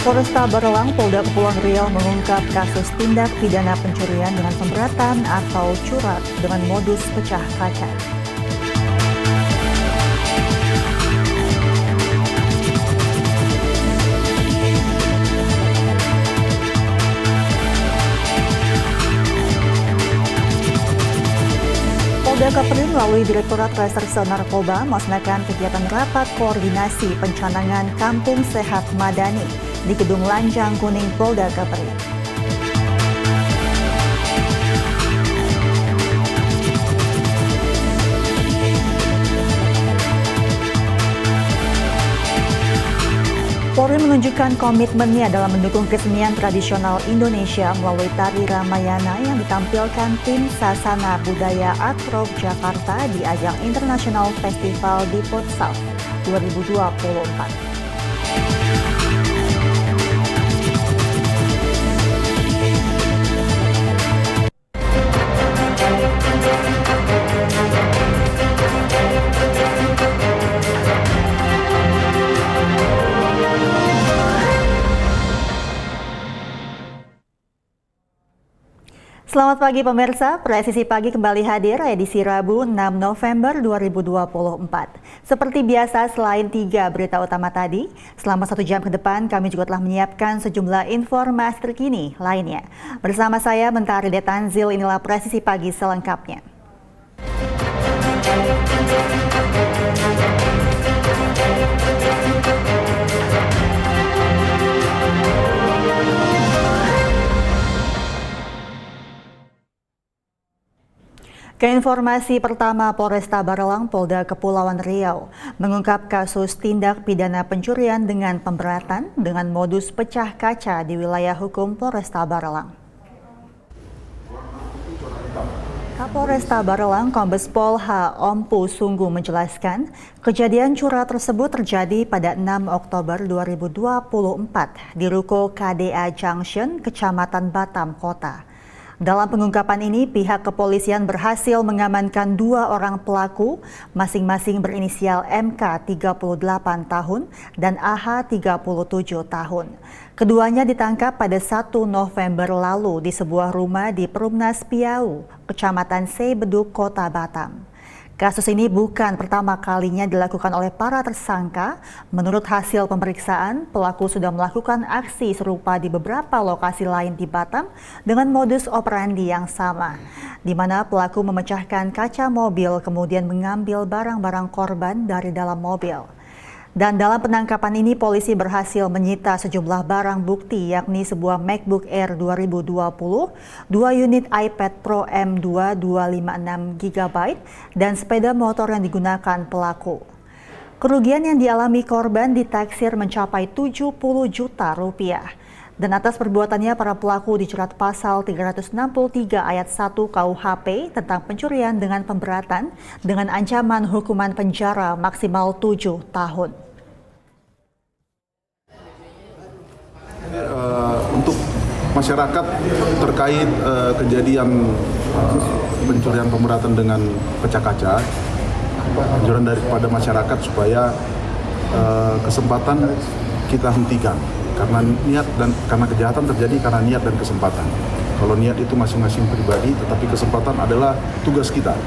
Polresta Barelang, Polda Kepulauan Riau mengungkap kasus tindak pidana pencurian dengan pemberatan atau curat dengan modus pecah kaca. Polda Kapolri melalui Direktorat Reserse Narkoba melaksanakan kegiatan rapat koordinasi pencanangan Kampung Sehat Madani di Gedung Lanjang Kuning Polda Kapolri. Polri menunjukkan komitmennya dalam mendukung kesenian tradisional Indonesia melalui tari Ramayana yang ditampilkan tim Sasana Budaya Art Rock Jakarta di ajang International Festival di South 2024. Selamat pagi pemirsa, Presisi Pagi kembali hadir edisi Rabu 6 November 2024. Seperti biasa, selain 3 berita utama tadi, selama 1 jam ke depan kami juga telah menyiapkan sejumlah informasi terkini lainnya. Bersama saya Mentari Detanzil, inilah Presisi Pagi selengkapnya. Keinformasi pertama, Polresta Barelang, Polda Kepulauan Riau mengungkap kasus tindak pidana pencurian dengan pemberatan dengan modus pecah kaca di wilayah hukum Polresta Barelang. Kapolresta Barelang, Kombes Pol H. Ompu Sungguh menjelaskan, kejadian curah tersebut terjadi pada 6 Oktober 2024 di Ruko KDA Junction, Kecamatan Batam Kota. Dalam pengungkapan ini, pihak kepolisian berhasil mengamankan 2 orang pelaku, masing-masing berinisial MK 38 tahun dan AH 37 tahun. Keduanya ditangkap pada 1 November lalu di sebuah rumah di Perumnas Piau, Kecamatan Sebeduk, Kota Batam. Kasus ini bukan pertama kalinya dilakukan oleh para tersangka. Menurut hasil pemeriksaan, pelaku sudah melakukan aksi serupa di beberapa lokasi lain di Batam dengan modus operandi yang sama, di mana pelaku memecahkan kaca mobil kemudian mengambil barang-barang korban dari dalam mobil. Dan dalam penangkapan ini, polisi berhasil menyita sejumlah barang bukti, yakni sebuah MacBook Air 2020, 2 unit iPad Pro M2 256 GB, dan sepeda motor yang digunakan pelaku. Kerugian yang dialami korban ditaksir mencapai 70 juta rupiah. Dan atas perbuatannya, para pelaku dijerat pasal 363 ayat 1 KUHP tentang pencurian dengan pemberatan dengan ancaman hukuman penjara maksimal 7 tahun. Untuk masyarakat terkait kejadian pencurian pemberatan dengan pecah kaca, anjuran daripada masyarakat supaya kesempatan kita hentikan. Karena niat dan karena kejahatan terjadi karena niat dan kesempatan. Kalau niat itu masing-masing pribadi, tetapi kesempatan adalah tugas kita.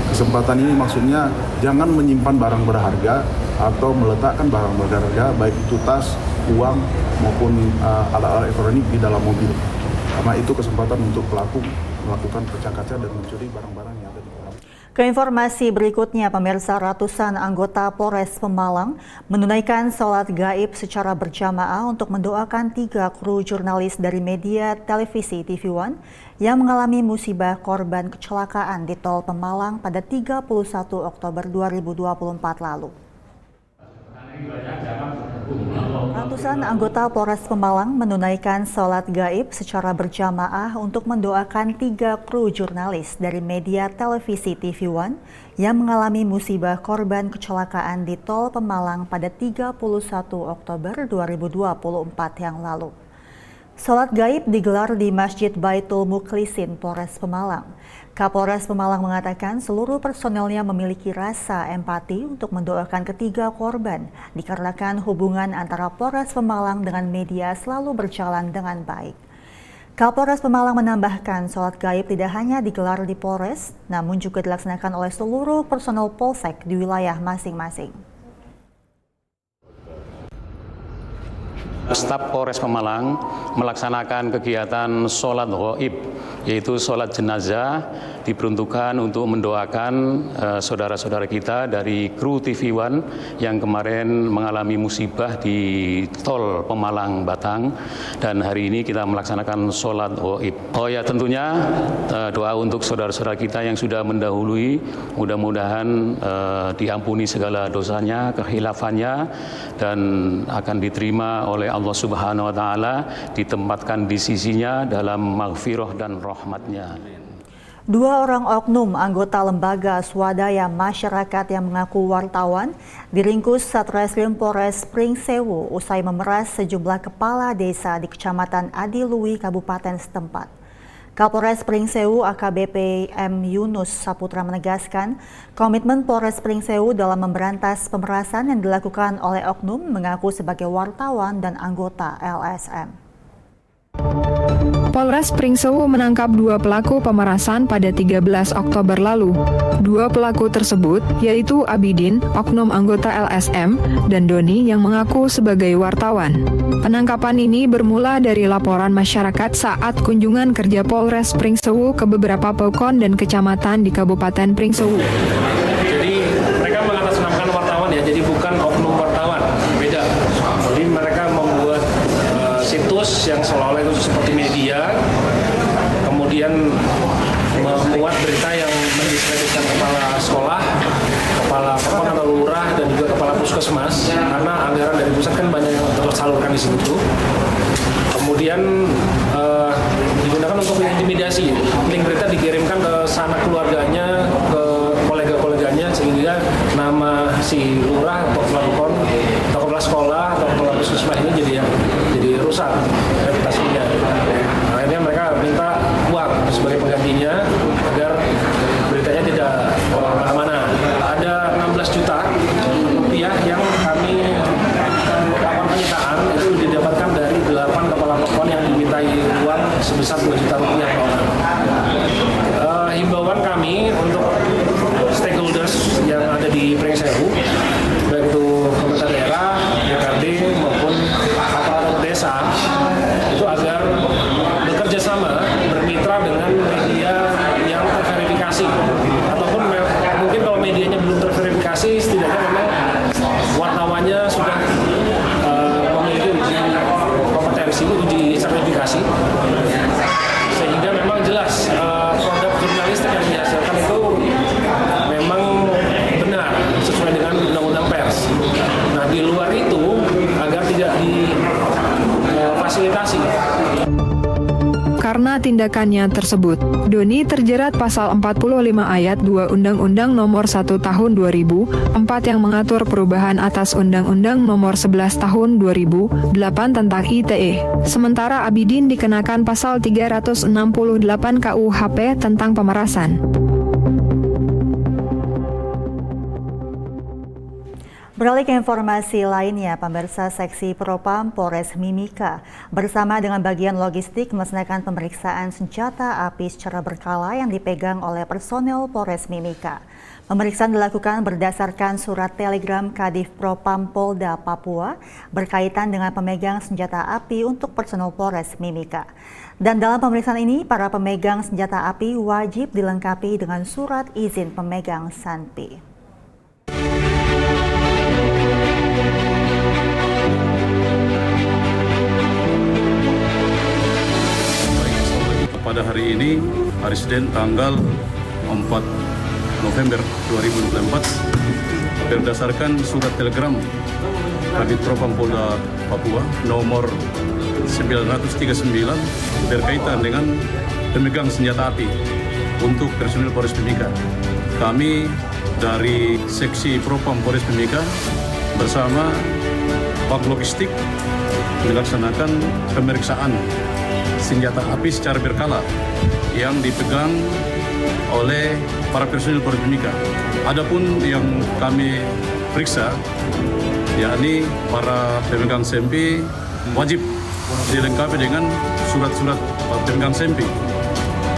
Kesempatan ini maksudnya jangan menyimpan barang berharga atau meletakkan barang berharga, baik itu tas, uang maupun alat-alat elektronik di dalam mobil. Karena itu kesempatan untuk pelaku melakukan pecah kaca dan mencuri barang-barang yang ada di dalam. Keinformasi berikutnya, pemirsa, ratusan anggota Polres Pemalang menunaikan sholat gaib secara berjamaah untuk mendoakan 3 kru jurnalis dari media televisi TV One yang mengalami musibah korban kecelakaan di Tol Pemalang pada 31 Oktober 2024 lalu. Ratusan anggota Polres Pemalang menunaikan sholat gaib secara berjamaah untuk mendoakan 3 kru jurnalis dari media televisi TV One yang mengalami musibah korban kecelakaan di Tol Pemalang pada 31 Oktober 2024 yang lalu. Salat gaib digelar di Masjid Baitul Mukhlisin, Polres Pemalang. Kapolres Pemalang mengatakan seluruh personelnya memiliki rasa empati untuk mendoakan ketiga korban, dikarenakan hubungan antara Polres Pemalang dengan media selalu berjalan dengan baik. Kapolres Pemalang menambahkan salat gaib tidak hanya digelar di Polres, namun juga dilaksanakan oleh seluruh personel Polsek di wilayah masing-masing. Staf Polres Pemalang melaksanakan kegiatan sholat ghaib, yaitu sholat jenazah diperuntukkan untuk mendoakan saudara-saudara kita dari kru TV One yang kemarin mengalami musibah di tol Pemalang Batang, dan hari ini kita melaksanakan sholat ghaib. Oh ya, tentunya doa untuk saudara-saudara kita yang sudah mendahului, mudah-mudahan diampuni segala dosanya, kehilafannya, dan akan diterima oleh Allah Subhanahu wa Ta'ala, ditempatkan di sisinya dalam maghfirah dan rahmatnya. Dua orang oknum anggota lembaga swadaya masyarakat yang mengaku wartawan diringkus Satreskrim Polres Pringsewu usai memeras sejumlah kepala desa di Kecamatan Adilui, Kabupaten setempat. Kapolres Pringsewu AKBP M. Yunus Saputra menegaskan komitmen Polres Pringsewu dalam memberantas pemerasan yang dilakukan oleh oknum mengaku sebagai wartawan dan anggota LSM. Polres Pringsewu menangkap dua pelaku pemerasan pada 13 Oktober lalu. Dua pelaku tersebut yaitu Abidin, oknum anggota LSM, dan Doni yang mengaku sebagai wartawan. Penangkapan ini bermula dari laporan masyarakat saat kunjungan kerja Polres Pringsewu ke beberapa pokon dan kecamatan di Kabupaten Pringsewu. Jadi mereka mengatasnamakan wartawan ya, jadi bukan oknum wartawan, beda. Jadi mereka membuat situs yang seolah-olah itu seperti media, kemudian membuat berita yang mendiskreditkan kepala sekolah, kepala pokon atau lurah, dan juga kepala puskesmas, karena anggaran dari pusat kan banyak yang tersalurkan di situ. Kemudian digunakan untuk mengintimidasi. Link berita dikirimkan ke sanak keluarganya, ke kolega-koleganya, sehingga nama si lurah atau kepala pokon atau kepala sekolah atau kepala puskesmas ini jadi rusak reputasinya. Akhirnya mereka minta uang sebagai penggantinya agar beritanya tidak kemana-mana. Ada 16 juta rupiah yang kami lakukan penyitaan, itu didapatkan dari 8 kepala pokon yang dimintai uang sebesar 2 juta rupiah per orang. Himbauan kami untuk stakeholders yang ada di Pringsewu, baik itu pemerintah daerah, DPRD maupun aparatur desa, itu agar bekerja sama, bermitra dengan media yang terverifikasi, ataupun mungkin kalau medianya belum terverifikasi, setidaknya memang wartawannya sudah memiliki uji kompetensi, uji sertifikasi, sehingga memang jelas produk jurnalistik yang dihasilkan itu memang benar sesuai dengan undang-undang pers. Nah, di luar itu agar tidak difasilitasi. Karena tindakannya tersebut, Doni terjerat pasal 45 ayat 2 Undang-Undang Nomor 1 Tahun 2004 yang mengatur perubahan atas Undang-Undang Nomor 11 Tahun 2008 tentang ITE. Sementara Abidin dikenakan pasal 368 KUHP tentang pemerasan. Beralih ke informasi lainnya, pemirsa, Seksi Propam Polres Mimika bersama dengan bagian logistik melaksanakan pemeriksaan senjata api secara berkala yang dipegang oleh personel Polres Mimika. Pemeriksaan dilakukan berdasarkan surat telegram Kadif Propam Polda Papua berkaitan dengan pemegang senjata api untuk personel Polres Mimika. Dan dalam pemeriksaan ini, para pemegang senjata api wajib dilengkapi dengan surat izin pemegang SANPI. Pada hari ini, hari Senin tanggal 4 November 2024, berdasarkan surat telegram Kadif Propam Polda Papua nomor 939 berkaitan dengan pemegang senjata api untuk personil Polres Mimika. Kami dari Seksi Propam Polres Mimika bersama Pak Logistik melaksanakan pemeriksaan senjata api secara berkala yang dipegang oleh para personil Korbimika. Adapun yang kami periksa, yakni para pemegang SEMPI wajib dilengkapi dengan surat-surat pemegang SEMPI.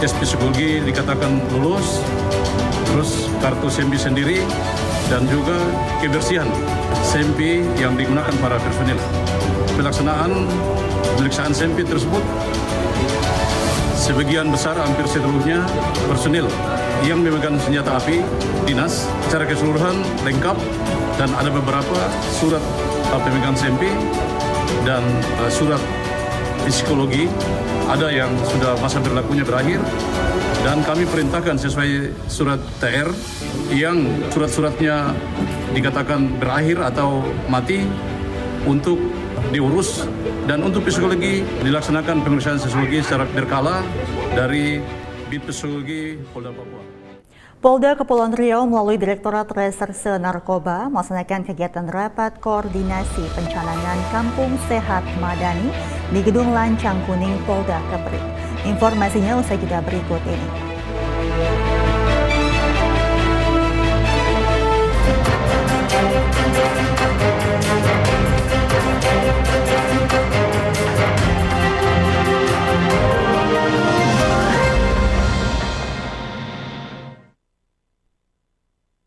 Tes psikologi dikatakan lulus, terus kartu SEMPI sendiri, dan juga kebersihan SEMPI yang digunakan para personil. Pelaksanaan pemeriksaan SEMPI tersebut sebagian besar, hampir seluruhnya personil yang memegang senjata api dinas secara keseluruhan lengkap, dan ada beberapa surat pemegang SEMPI dan surat psikologi ada yang sudah masa berlakunya berakhir, dan kami perintahkan sesuai surat TR yang surat-suratnya dikatakan berakhir atau mati untuk diurus, dan untuk psikologi dilaksanakan pemeriksaan psikologi secara berkala dari Bid Psikologi Polda Papua. Polda Kepulauan Riau melalui Direktorat Reserse Narkoba melaksanakan kegiatan rapat koordinasi pencanangan Kampung Sehat Madani di Gedung Lancang Kuning Polda Kepri. Informasinya usai jeda berikut ini.